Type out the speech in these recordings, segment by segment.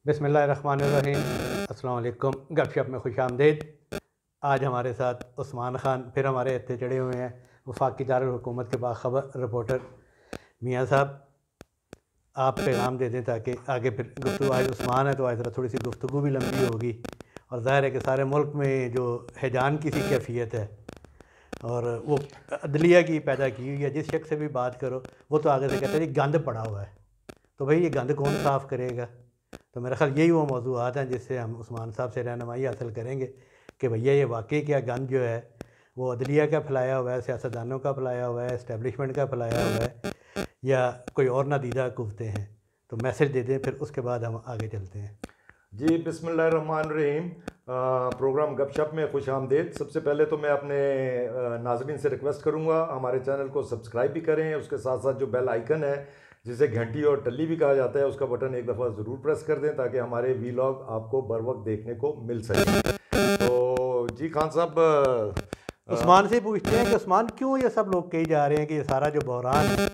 बिस्मिल्लाहिर्रहमानिर्रहीम। अस्सलाम वालेकुम। गपशप में खुशामदीद। आज हमारे साथ उस्मान ख़ान फिर हमारे इत्ते चढ़े हुए हैं, वफाकी दारुल हुकूमत के बाखबर रिपोर्टर। मियाँ साहब, आप पैगाम दे दें ताकि आगे फिर गुफ्तगू, आज उस्मान है तो आज ज़रा थोड़ी सी गुफ्तगू भी लंबी होगी, और ज़ाहिर है कि सारे मुल्क में जो हैजान की सी कैफियत है और वो अदलिया की पैदा की हुई है। जिस शख्स से भी बात करो वो तो आगे से कहता है जी गंद पड़ा हुआ है। तो भाई ये गंद कौन साफ़ करेगा? तो मेरा ख़्याल यही वो मौज़ूआत हैं जिससे हम उस्मान साहब से रहनुमाई हासिल करेंगे कि भैया ये वाकई क्या गंद जो है वो अदलिया का फैलाया हुआ है, सियासतदानों का फैलाया हुआ है, इस्टेब्लिशमेंट का फैलाया हुआ है, या कोई और नादीदा कुव्वतें हैं? तो मैसेज दे दें, फिर उसके बाद हम आगे चलते हैं। जी बिस्मिल्लाहिर्रहमानिर्रहीम। प्रोग्राम गपशप में खुश आमदेद। सबसे पहले तो मैं अपने नाज़रीन से रिक्वेस्ट करूंगा हमारे चैनल को सब्सक्राइब भी करें, उसके साथ साथ जो बेल आइकन है जिसे घंटी और टल्ली भी कहा जाता है उसका बटन एक दफ़ा ज़रूर प्रेस कर दें ताकि हमारे वीलॉग आपको बर वक्त देखने को मिल सके। तो जी खान साहब, उस्मान से पूछते हैं कि उस्मान क्यों ये सब लोग कही जा रहे हैं कि ये सारा जो बहरान है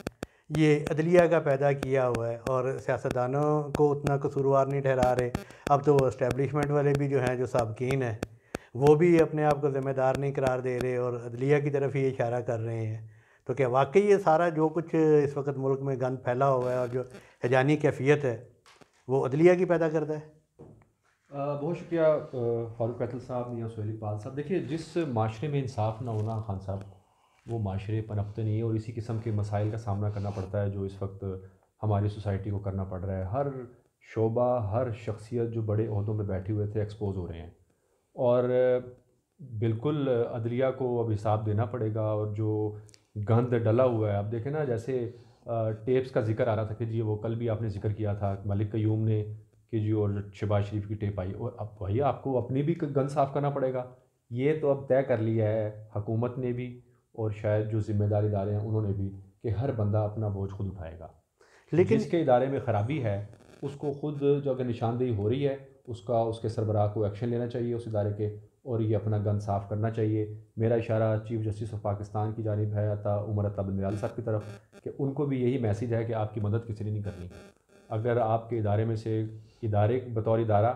ये अदलिया का पैदा किया हुआ है, और सियासतदानों को उतना कसूरवार नहीं ठहरा रहे। अब तो इस्टेब्लिशमेंट वाले भी जो हैं, जो साबकीन हैं, वो भी अपने आप को ज़िम्मेदार नहीं करार दे रहे और अदलिया की तरफ ही इशारा कर रहे हैं। तो क्या वाकई ये सारा जो कुछ इस वक्त मुल्क में गंद फैला हुआ है और जो हैजानी कैफियत है वो अदलिया की पैदा करता है? बहुत शुक्रिया फ़ारूक कैथल साहब या सोहेल इकबाल साहब। देखिए, जिस माशरे में इंसाफ ना होना खान साहब, वो माशरे पनपते नहीं है, और इसी किस्म के मसाइल का सामना करना पड़ता है जो इस वक्त हमारी सोसाइटी को करना पड़ रहा है। हर शोबा, हर शख्सियत जो बड़े ओहदों में बैठे हुए थे एक्सपोज हो रहे हैं, और बिल्कुल अदलिया को अब हिसाब देना पड़ेगा। और जो गंद डला हुआ है, अब देखें ना, जैसे टेप्स का जिक्र आ रहा था कि जी वो कल भी आपने जिक्र किया था मलिक कयूम ने कि जी, और शहबाज शरीफ की टेप आई, और अब वही आपको अपनी भी गंद साफ़ करना पड़ेगा। ये तो अब तय कर लिया है हुकूमत ने भी, और शायद जो ज़िम्मेदार इदारे हैं उन्होंने भी, कि हर बंदा अपना बोझ खुद उठाएगा। लेकिन जिसके इदारे में ख़राबी है उसको खुद, जो अगर निशानदेही हो रही है उसका, उसके सरबराह को एक्शन लेना चाहिए उस इदारे के, और ये अपना गन साफ़ करना चाहिए। मेरा इशारा चीफ़ जस्टिस ऑफ पाकिस्तान की जानिब है, अता उमर अता बंदयाल साहब की तरफ, कि उनको भी यही मैसेज है कि आपकी मदद किसी ने नहीं करनी। अगर आपके इदारे में से इदारे बतौर इदारा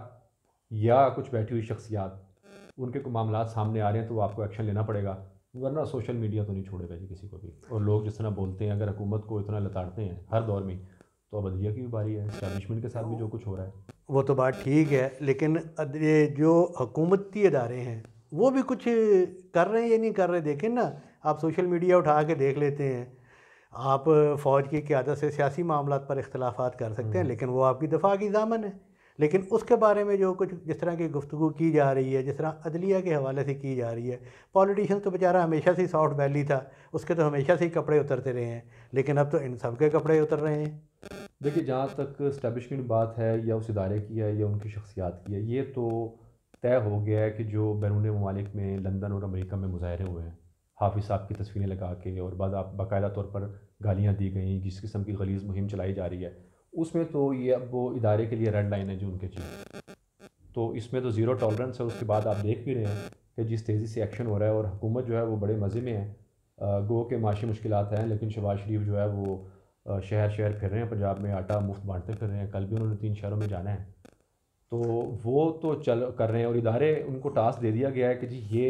या कुछ बैठी हुई शख्सियात, उनके को मामलात सामने आ रहे हैं तो वो आपको एक्शन लेना पड़ेगा, वरना सोशल मीडिया तो नहीं छोड़ेगा जी किसी को भी। और लोग जिस तरह बोलते हैं, अगर हुकूमत को इतना लताड़ते हैं हर दौर में, तो अब अदलिया की भी बारी है। इस्टेब्लिशमेंट के साथ भी जो कुछ हो रहा है, वो तो बात ठीक है, लेकिन ये जो हुकूमती इदारे हैं वो भी कुछ कर रहे हैं या नहीं कर रहे? देखें ना, आप सोशल मीडिया उठा के देख लेते हैं। आप फ़ौज की क़यादत से सियासी मामलात पर इख्तलाफात कर सकते हैं, लेकिन वो आपकी दफ़ा की दामन है। लेकिन उसके बारे में जो कुछ जिस तरह की गुफ्तगू की जा रही है, जिस तरह अदलिया के हवाले से की जा रही है, पॉलिटिशियन तो बेचारा हमेशा से सॉफ्ट बैली था, उसके तो हमेशा से ही कपड़े उतरते रहे हैं, लेकिन अब तो इन सब के कपड़े उतर रहे हैं। देखिए, जहाँ तक इस्टेब्लिशमेंट बात है या उस इदारे की है या उनकी शख्सियात की है, ये तो तय हो गया है कि जो बैरून ममालिक में लंदन और अमेरिका में मुजाहरे हुए हैं, हाफिज़ साहब की तस्वीरें लगा के, और बाद आप बाकायदा तौर पर गालियाँ दी गई, जिस किस्म की गलीज़ मुहिम चलाई जा रही है, उसमें तो ये अब वो इदारे के लिए रेड लाइन है जो उनके चीज़, तो इसमें तो ज़ीरो टॉलरेंस है। उसके बाद आप देख भी रहे हैं कि जिस तेज़ी से एक्शन हो रहा है, और हुकूमत जो है वो बड़े मज़े में है। गो के माशी मुश्किलात हैं, लेकिन शहबाज शरीफ जो है वो शहर शहर फिर रहे हैं, पंजाब में आटा मुफ्त बांटते फिर रहे हैं। कल भी उन्होंने 3 शहरों में जाना है, तो वो तो चल कर रहे हैं, और इदारे उनको टास्क दे दिया गया है कि जी ये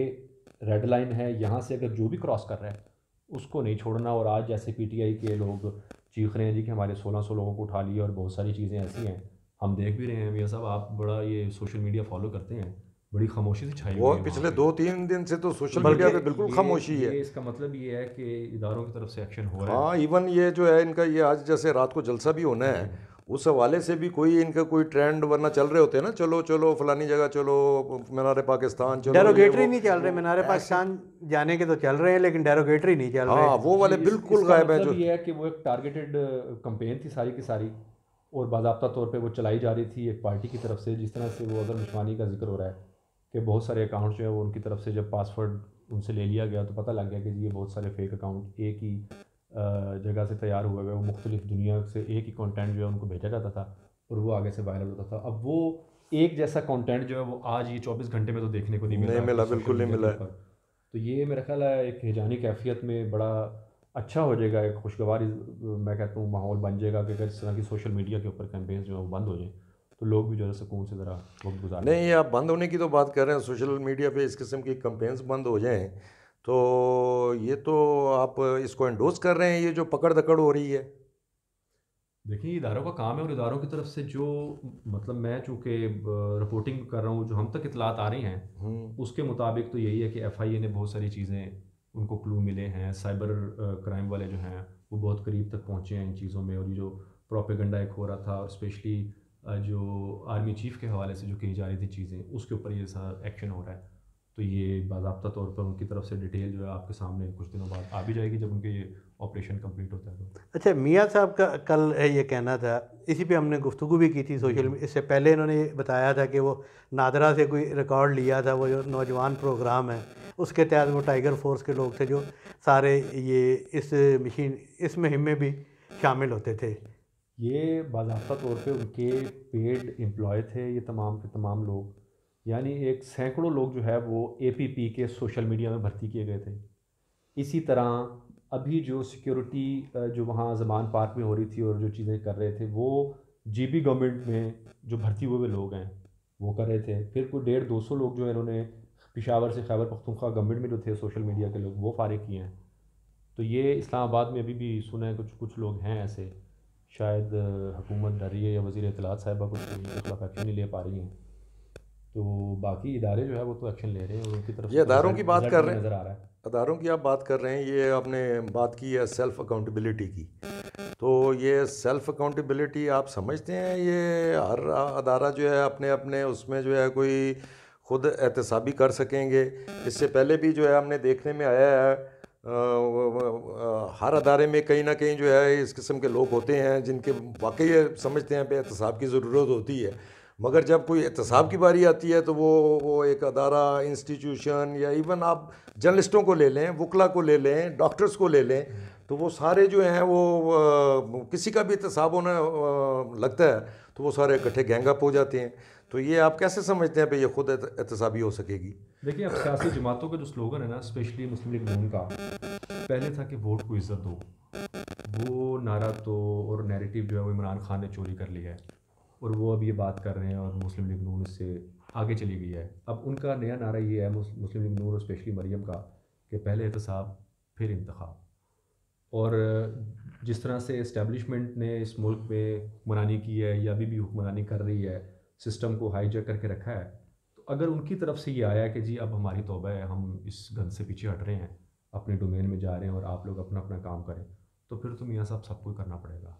रेड लाइन है, यहाँ से अगर जो भी क्रॉस कर रहा है उसको नहीं छोड़ना। और आज जैसे पीटीआई के लोग चीख रहे हैं जी कि हमारे 1600 लोगों को उठा लिया, और बहुत सारी चीज़ें ऐसी हैं, हम देख भी रहे हैं। मियाँ साहब, आप बड़ा ये सोशल मीडिया फॉलो करते हैं, बड़ी खामोशी से छाई वो हुई है वहाँ पिछले पे। 2-3 दिन से तो सोशल मीडिया बल्कि पे बिल्कुल खामोशी है। ये इसका मतलब ये है कि इदारों की तरफ से एक्शन हो रहा है। हाँ, इवन ये जो है इनका, ये आज जैसे रात को जलसा भी होना है, उस हवाले से भी कोई इनका कोई ट्रेंड, वरना चल रहे होते हैं ना, चलो चलो फलानी जगह चलो, मीनार पाकिस्तान चलो, ये डेरोगेटरी वो नहीं चल रहे, मीनार ऐसे। पाकिस्तान जाने के तो चल रहे हैं, लेकिन डेरोगेटरी नहीं चल रहे। हाँ, वो जी, वाले बिल्कुल इसका गायब है मतलब जो। ये है कि वो एक टारगेटेड कंपेन थी सारी की सारी, और बाज़ाब्ता तौर पे वो चलाई जा रही थी एक पार्टी की तरफ से। जिस तरह से वो अगर मुशवानी का जिक्र हो रहा है कि बहुत सारे अकाउंट जो है वो उनकी तरफ से जब पासवर्ड उनसे ले लिया गया तो पता लग गया कि जी ये बहुत सारे फेक अकाउंट एक ही जगह से तैयार हुए हुए, वो मुख्तलिफ दुनिया से एक ही कंटेंट जो है उनको भेजा जाता था, और वो आगे से वायरल होता था। अब वो एक जैसा कंटेंट जो है वो आज ये 24 घंटे में तो देखने को नहीं मिल नहीं रहा कि मिला, सोशल बिल्कुल नहीं मीडिया के मिला ऊपर। तो ये मेरा ख्याल है एक हिजानी कैफियत में बड़ा अच्छा हो जाएगा, एक खुशगवार मैं कहता हूँ माहौल बन जाएगा कि अगर इस तरह की सोशल मीडिया के ऊपर कैंपेन्स जो है वो बंद हो जाएँ, तो लोग भी जो है सुकून से ज़रा वक्त गुजार नहीं, ये आप बंद होने की तो बात कर रहे हैं, सोशल मीडिया पे इस किस्म की कंपेन्स बंद हो जाएं, तो ये तो आप इसको एंडोर्स कर रहे हैं, ये जो पकड़ दकड़ हो रही है। देखिए इदारों का काम है, और इदारों की तरफ से जो मतलब मैं चूँकि रिपोर्टिंग कर रहा हूँ, जो हम तक इतलात आ रही हैं उसके मुताबिक तो यही है कि FIA ने बहुत सारी चीज़ें उनको क्लू मिले हैं, साइबर क्राइम वाले जो हैं वो बहुत करीब तक पहुँचे हैं इन चीज़ों में, और ये जो प्रोपेगेंडा एक हो रहा था और स्पेशली जो आर्मी चीफ़ के हवाले से जो कही जा रही थी चीज़ें, उसके ऊपर ये सारा एक्शन हो रहा है। तो ये बाज़ाब्ता तौर पर उनकी तरफ से डिटेल जो है आपके सामने कुछ दिनों बाद आ भी जाएगी जब उनके ये ऑपरेशन कंप्लीट होता है तो। अच्छा, मियाँ साहब का कल ये कहना था, इसी पे हमने गुफ्तगू भी की थी सोशल, इससे पहले इन्होंने ये बताया था कि वो नादरा से कोई रिकॉर्ड लिया था, वो जो नौजवान प्रोग्राम है उसके तहत वो टाइगर फोर्स के लोग थे जो सारे ये इस मुहिम में भी शामिल होते थे। ये बाज़ाब्ता तौर पे उनके पेड एम्प्लॉय थे ये तमाम के तमाम लोग, यानी एक सैकड़ों लोग जो है वो APP के सोशल मीडिया में भर्ती किए गए थे। इसी तरह अभी जो सिक्योरिटी जो वहाँ ज़मान पार्क में हो रही थी और जो चीज़ें कर रहे थे वो GB गवर्नमेंट में जो भर्ती हुए लोग हैं वो कर रहे थे। फिर कोई 150-200 लोग जो है इन्होंने पेशावर से खैबर पख्तूनख्वा गवर्नमेंट में जो थे सोशल मीडिया के लोग वो फारिग किए हैं। तो ये इस्लामाबाद में अभी भी सुना है कुछ लोग हैं ऐसे, शायद हुकूमत डर रही है या वज़ीर इत्तलात साहिबा कुछ इनके खिलाफ एक्शन नहीं ले पा रही हैं, तो बाकी इदारे जो है वो तो एक्शन ले रहे हैं और उनकी तरफ ये अदारों की बात कर रहे हैं, नज़र आ रहा है। अदारों की आप बात कर रहे हैं, ये आपने बात की है सेल्फ अकाउंटेबिलिटी की, तो ये सेल्फ अकाउंटेबिलिटी आप समझते हैं ये हर अदारा जो है अपने अपने उसमें जो है कोई खुद एहतसाबी कर सकेंगे? इससे पहले भी जो है हमने देखने में आया है हर अदारे में कहीं ना कहीं जो है इस किस्म के लोग होते हैं जिनके वाकई समझते हैं पे एहतसाब की ज़रूरत होती है, मगर जब कोई एहतसाब की बारी आती है तो वो एक अदारा, इंस्टीट्यूशन या इवन आप जर्नलिस्टों को ले लें, वकला को ले लें, डॉक्टर्स को ले लें, तो वो सारे जो हैं वो किसी का भी एहतसाब होना लगता है तो वो सारे इकट्ठे गैंग अप हो जाते हैं। तो ये आप कैसे समझते हैं भाई ये खुद एहतसाबी हो सकेगी? देखिए अब सियासी जमातों का जो स्लोगन है ना, स्पेशली मुस्लिम लीग नून का, पहले था कि वोट को इज़्ज़त दो, वो नारा तो और नैरेटिव जो है वो इमरान खान ने चोरी कर लिया है और वो अब ये बात कर रहे हैं और मुस्लिम लीग नून इससे आगे चली गई है। अब उनका नया नारा ये है मुस्लिम लीग नून और स्पेशली मरियम का कि पहले एहतसाब फिर इंतखाब। और जिस तरह से इस्टेब्लिशमेंट ने इस मुल्क में हुक्मरानी की है या अभी भी हुक्मरानी कर रही है, सिस्टम को हाईजैक करके रखा है, तो अगर उनकी तरफ से ये आया कि जी अब हमारी तौबा है, हम इस गंद से पीछे हट रहे हैं, अपने डोमेन में जा रहे हैं और आप लोग अपना अपना काम करें, तो फिर तो मियाँ साहब सबको करना पड़ेगा।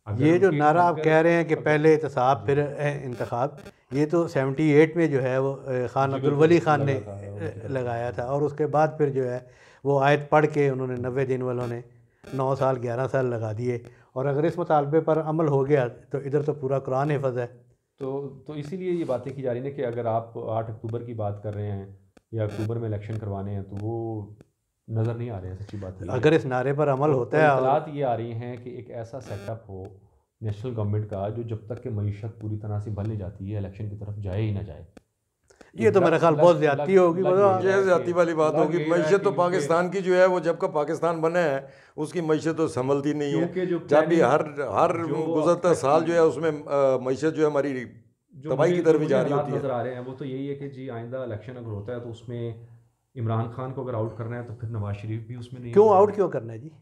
ये जो नारा आप कह रहे हैं कि पहले एहतसाब फिर इंतखाब, ये तो 78 में जो है वो खान अब्दुल वली खान ने लगाया था और उसके बाद फिर जो है वो आयत पढ़ के उन्होंने 90 दिन वालों ने 9 साल 11 साल लगा दिए, और अगर इस मुतालबे पर अमल हो गया तो इधर तो पूरा कुरान हिफज है। तो इसीलिए ये बातें की जा रही हैं कि अगर आप 8 अक्टूबर की बात कर रहे हैं या अक्टूबर में इलेक्शन करवाने हैं तो वो नज़र नहीं आ रहे हैं। सच्ची बात है, अगर इस नारे पर अमल होता है, इतलात ये आ रही हैं कि एक ऐसा सेटअप हो नेशनल गवर्नमेंट का जो जब तक कि मईशत पूरी तरह से बन नहीं जाती है इलेक्शन की तरफ जाए ही ना जाए। ये तो मेरा ख्याल बहुत ज़्यादती होगी, ये ज़्यादती वाली बात होगी। मईशत तो पाकिस्तान की जो है वो जब का पाकिस्तान बना है उसकी मईशत तो संभलती नहीं है, जब भी हर गुजरता साल जो है उसमें मईशत जो है हमारी तबाही की तरफ जा रही होती है। नजर आ रहे हैं वो तो यही है कि जी आइंदा इलेक्शन अगर होता है तो उसमें इमरान खान को अगर आउट करना है तो फिर नवाज शरीफ भी उसमें नहीं। क्यों आउट क्यों करना है जी?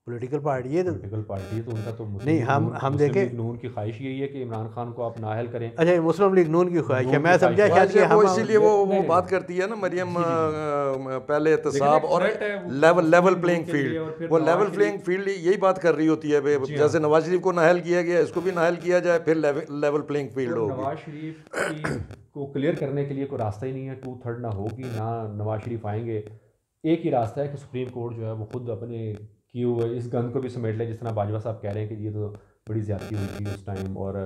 पॉलिटिकल पार्टी है, पॉलिटिकल पार्टी है तो उनका तो नहीं, हम देखें नून की ख्वाहिश यही है कि इमरान खान को आप नाअहल करें। अच्छा, ये मुस्लिम लीग नून की ख्वाहिश है, मैं समझा शायद कि हम इसीलिए वो बात करती है ना मरियम, पहले एहतसाब और लेवल प्लेइंग फील्ड, वो लेवल प्लेइंग फील्ड यही बात कर रही होती है। जैसे नवाज शरीफ को नाअहल किया गया, इसको भी नाअहल किया जाए, फिर लेवल प्लेइंग फील्ड होगी। नवाज शरीफ को क्लियर करने के लिए कोई रास्ता ही नहीं है, 2/3 ना होगी ना नवाज शरीफ आएंगे। एक ही रास्ता है कि सुप्रीम कोर्ट जो है वो खुद अपने किए हुए इस गंद को भी समेट ले, जिस तरह बाजवा साहब कह रहे हैं कि ये तो बड़ी ज़्यादती हुई थी उस टाइम, और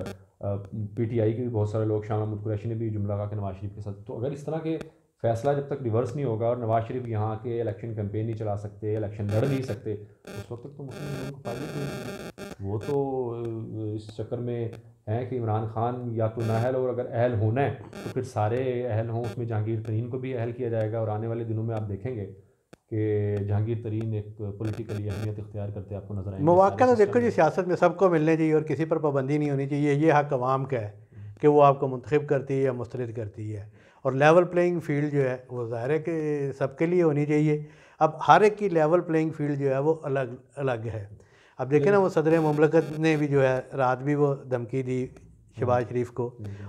PTI के भी बहुत सारे लोग, शाह महमूद कुरैशी ने भी जुमला कहा कि नवाज शरीफ के साथ। तो अगर इस तरह के फैसला जब तक रिवर्स नहीं होगा और नवाज शरीफ यहाँ के इलेक्शन कैंपेन नहीं चला सकते, इलेक्शन लड़ नहीं सकते, उस वक्त तक तो मुस्लिम लीग को फायदा। वो तो इस चक्कर में हैं कि इमरान खान या तो नाअहल, और अगर अहल होना है तो फिर सारे अहल हों, उसमें जहांगीर तरीन को भी अहल किया जाएगा। और आने वाले दिनों में आप देखेंगे कि जहांगीर तरीन एक पॉलिटिकली अहमियत इख्तियार करते आपको नजर आएंगे। मौक़ा तो देखो जी, सियासत में सबको मिलने चाहिए और किसी पर पाबंदी नहीं होनी चाहिए, ये हक अवाम का है। कि वो आपको मुंतखब करती है या मुस्तरद करती है। और लेवल प्लेइंग फील्ड जो है वो ज़ाहिर है कि सबके लिए होनी चाहिए। अब हर एक की लेवल प्लेइंग फील्ड जो है वो अलग अलग है। अब देखें ना, वो सदर मुमलकत ने भी जो है रात भी वो धमकी दी शहबाज शरीफ को,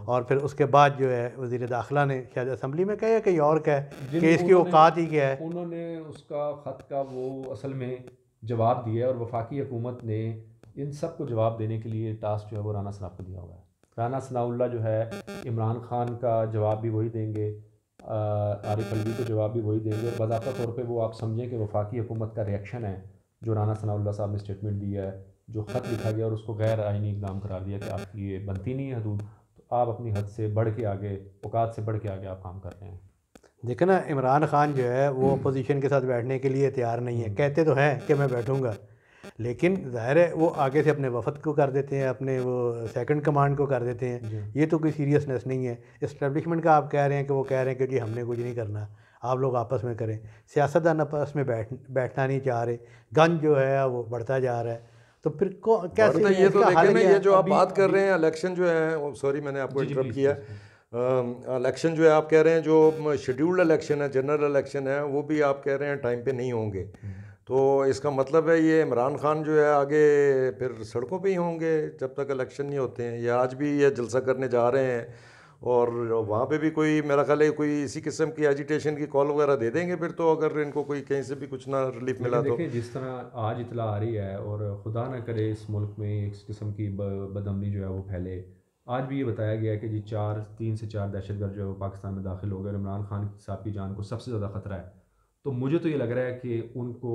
और फिर उसके बाद जो है वज़ीर दाखिला ने शायद असम्बली में कहा कहीं और का है कि इसकी औकात ही क्या है। उन्होंने उसका ख़त का वो असल में जवाब दिया और वफाकी हुकूमत ने इन सब को जवाब देने के लिए टास्क जो है वो राना सनाउल्लाह को दिया हुआ है। राना सनाउल्लाह जो है इमरान खान का जवाब भी वही देंगे, आरिफ अलवी को जवाब भी वही देंगे, और बाज़ाब्ता तौर पे वो आप समझें कि वफाकी हुकूमत का रिएक्शन है जो राना सनाउल्लाह साहब ने स्टेटमेंट दिया है, जो ख़त लिखा गया और उसको गैर आइनी इक़दाम करार दिया कि आपकी ये बनती नहीं है हदूद, तो आप अपनी हद से बढ़ के आगे, औकात से बढ़ के आगे आप काम कर रहे हैं। देखो ना, इमरान खान जो है वो अपोजिशन के साथ बैठने के लिए तैयार नहीं है। कहते तो हैं कि मैं बैठूंगा, लेकिन ज़ाहिर है वो आगे से अपने वफद को कर देते हैं, अपने वो सेकंड कमांड को कर देते हैं। ये तो कोई सीरियसनेस नहीं है। इस्टेब्लिशमेंट का आप कह रहे हैं कि वो कह रहे हैं कि जी हमने कुछ नहीं करना, आप लोग आपस में करें। सियासतदान आपस में बैठना नहीं चाह रहे, गंज जो है वो बढ़ता जा रहा है, तो फिर कैसे ये तो देखें ना, ये जो आप बात कर रहे हैं इलेक्शन जो है, सॉरी मैंने आपको इंटरप्ट किया, इलेक्शन जो है आप कह रहे हैं जो शेड्यूल्ड इलेक्शन है, जनरल इलेक्शन है, वो भी आप कह रहे हैं टाइम पे नहीं होंगे, तो इसका मतलब है ये इमरान खान जो है आगे फिर सड़कों पे ही होंगे जब तक इलेक्शन नहीं होते हैं। ये आज भी ये जलसा करने जा रहे हैं और वहाँ पे भी कोई, मेरा ख्याल है कोई इसी किस्म की एजिटेशन की कॉल वगैरह दे देंगे फिर, तो अगर इनको कोई कहीं से भी कुछ ना रिलीफ मिला तो। देखिए जिस तरह आज इतला आ रही है, और खुदा न करे इस मुल्क में इस किस्म की बदअमनी जो है वो फैले। आज भी ये बताया गया है कि जी 3 से 4 दहशतगर्द जो है वो पाकिस्तान में दाखिल हो गए और इमरान खान साहब की जान को सबसे ज़्यादा ख़तरा है। तो मुझे तो ये लग रहा है कि उनको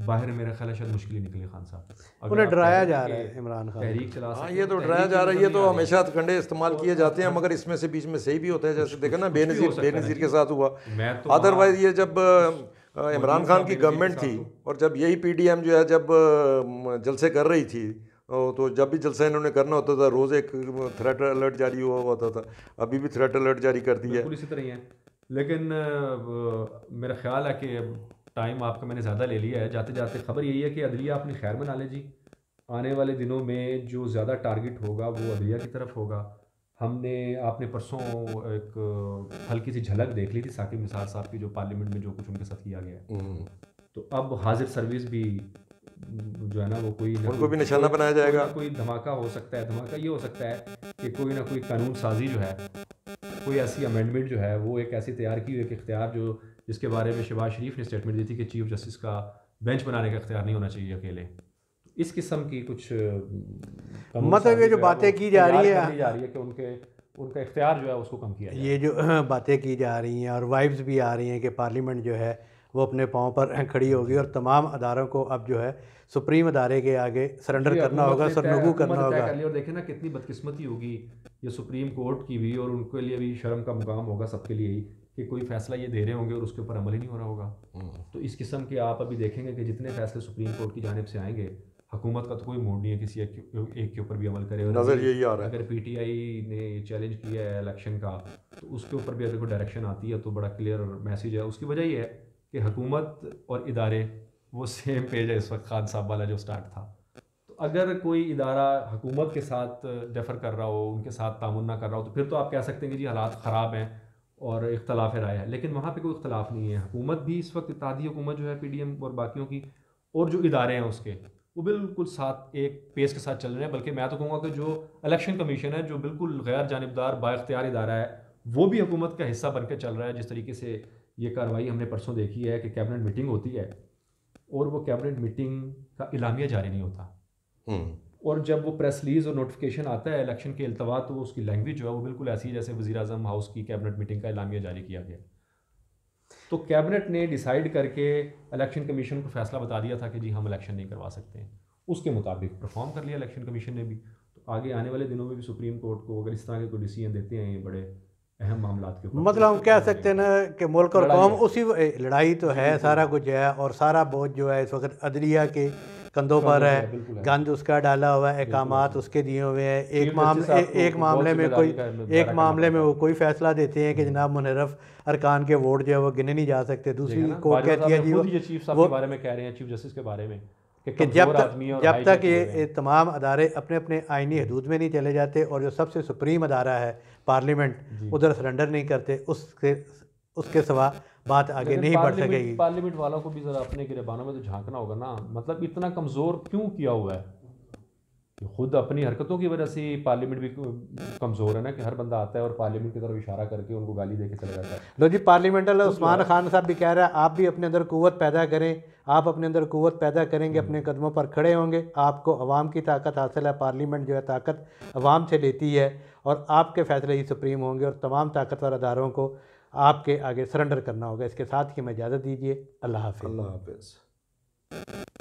बाहर, मेरा ख्याल है शायद मुश्किल ही निकली खान साहब। उन्हें डराया जा रहा है इमरान खान, तहरीक चला सकते, ये तो डराया जा रहा है, ये तो हमेशा कंडे इस्तेमाल किए जाते हैं, मगर इसमें से बीच में सही भी होता है, जैसे देखा ना बेनज़ीर के साथ हुआ। अदरवाइज ये जब इमरान खान की गवर्नमेंट थी और जब यही PDM जो है जब जलसे कर रही थी, तो जब भी जलसा इन्होंने करना होता था रोज़ एक थ्रेट अलर्ट जारी हुआ होता था। अभी भी थ्रेट अलर्ट जारी कर दिया है, इसी तरह ही है। लेकिन मेरा ख्याल है कि टाइम आपका मैंने ज़्यादा ले लिया है। जाते जाते खबर यही है कि अदलिया अपनी खैर बना ले जी। आने वाले दिनों में जो ज़्यादा टारगेट होगा वो अदलिया की तरफ होगा। आपने परसों एक हल्की सी झलक देख ली थी साकिब निसार साहब की, जो पार्लियामेंट में जो कुछ उनके साथ किया गया है। तो अब हाजिर सर्विस भी जो है ना वो उनको भी निशाना बनाया जाएगा। कोई धमाका हो सकता है। धमाका ये हो सकता है कि कोई ना कोई कानून साजी जो है, कोई ऐसी अमेंडमेंट जो है वो एक ऐसी तैयार की हुई एक इख्तियार जो जिसके बारे में शहबाज शरीफ ने स्टेटमेंट दी थी कि चीफ जस्टिस का बेंच बनाने का इख्तियार नहीं होना चाहिए अकेले। इस किस्म की कुछ मतलब ये जो बातें की जा रही है कि उनका इख्तियार जो है उसको कम किया जाए। ये जो बातें की जा रही हैं और वाइब्स भी आ रही हैं कि पार्लियामेंट जो है वो अपने पाँव पर खड़ी होगी और तमाम अदारों को अब जो है सुप्रीम अदारे के आगे सरेंडर करना होगा, सरनगू करना होगा। और देखें ना कितनी बदकिस्मती होगी ये सुप्रीम कोर्ट की भी, और उनके लिए भी शर्म का मुकाम होगा सबके लिए ही कि कोई फैसला ये दे रहे होंगे और उसके ऊपर अमल ही नहीं हो रहा होगा। तो इस किस्म के आप अभी देखेंगे कि जितने फैसले सुप्रीम कोर्ट की जानिब से आएंगे, हुकूमत का तो कोई मूड नहीं है किसी एक के ऊपर भी अमल करे। नज़र यही आ रहा है। अगर PTI ने चैलेंज किया है इलेक्शन का, तो उसके ऊपर भी अगर कोई डायरेक्शन आती है तो बड़ा क्लियर मैसेज है। उसकी वजह ये है कि हुकूमत और इदारे वो सेम पेज है इस वक्त, खान साहब वाला जो स्टार्ट था। तो अगर कोई इदारा हुकूमत के साथ डेफर कर रहा हो, उनके साथ तामुन ना कर रहा हो, तो फिर तो आप कह सकते हैं कि जी हालात ख़राब हैं और इख्तलाफ राय है। लेकिन वहाँ पे कोई इख्तलाफ नहीं है। हुकूमत भी इस वक्त इत्तेहादी हुकूमत जो है PDM और बाकियों की, और जो इदारे हैं उसके, वो बिल्कुल साथ एक पेस के साथ चल रहे हैं। बल्कि मैं तो कहूँगा कि जो इलेक्शन कमीशन है, जो बिल्कुल गैर जानिबदार बाइख्तियार इदारा है, वो भी हुकूमत का हिस्सा बन के चल रहा है। जिस तरीके से ये कार्रवाई हमने परसों देखी है कि कैबिनेट मीटिंग होती है और वो कैबिनेट मीटिंग का इलामिया जारी नहीं होता, और जब वो प्रेस रिलीज और नोटिफिकेशन आता है इलेक्शन के अल्तवा, तो उसकी लैंग्वेज जो है वो बिल्कुल ऐसी है जैसे वज़ीर आज़म हाउस की कैबिनेट मीटिंग का इलामिया जारी किया गया। तो कैबिनेट ने डिसाइड करके इलेक्शन कमीशन को फैसला बता दिया था कि जी हम इलेक्शन नहीं करवा सकते हैं। उसके मुताबिक परफॉर्म कर लिया इलेक्शन कमीशन ने भी। तो आगे आने वाले दिनों में भी सुप्रीम कोर्ट को अगर इस तरह के कोई डिसीजन देते हैं ये बड़े अहम मामला के ऊपर, मतलब हम कह सकते हैं ना कि मुल्क और कौम उसी लड़ाई तो है, सारा कुछ है, और सारा बोझ जो है इस वक्त अदलिया के कंधों पर है। गंद उसका डाला हुआ है, अहकामात उसके दिए हुए हैं। एक मामले में वो कोई फैसला देते हैं कि जनाब मुनरफ अरकान के वोट जो है वो गिने नहीं जा सकते। दूसरी कोर्ट कहती है जी चीफ साहब के बारे में कह रहे हैं, चीफ जस्टिस के बारे में कि जब तक ये तमाम अदारे अपने अपने आइनी हदूद में नहीं चले जाते और जो सबसे सुप्रीम अदारा है पार्लियामेंट उधर सरेंडर नहीं करते, उसके सिवा बात आगे नहीं बढ़ सकेगी। पार्लियामेंट वालों को भी ज़रा अपने गिरबानों में तो झांकना होगा ना, मतलब इतना कमज़ोर क्यों किया हुआ है? खुद अपनी हरकतों की वजह से पार्लियामेंट भी कमज़ोर है ना, कि हर बंदा आता है और पार्लियामेंट की तरफ इशारा करके उनको गाली दे के चला जाता है। लो जी, पार्लियामेंटल उस्मान खान साहब भी कह रहा है आप भी अपने अंदर क़ुव्वत पैदा करें, आप अपने अंदर क़ुव्वत पैदा करेंगे, अपने कदमों पर खड़े होंगे, आपको अवाम की ताकत हासिल है। पार्लियामेंट जो है ताकत अवाम से लेती है और आपके फ़ैसले ही सुप्रीम होंगे और तमाम ताकतवर अदारों को आपके आगे सरेंडर करना होगा। इसके साथ ही हमें इजाज़त दीजिए। अल्लाह हाफ़िज़। अल्लाह हाफ़िज़।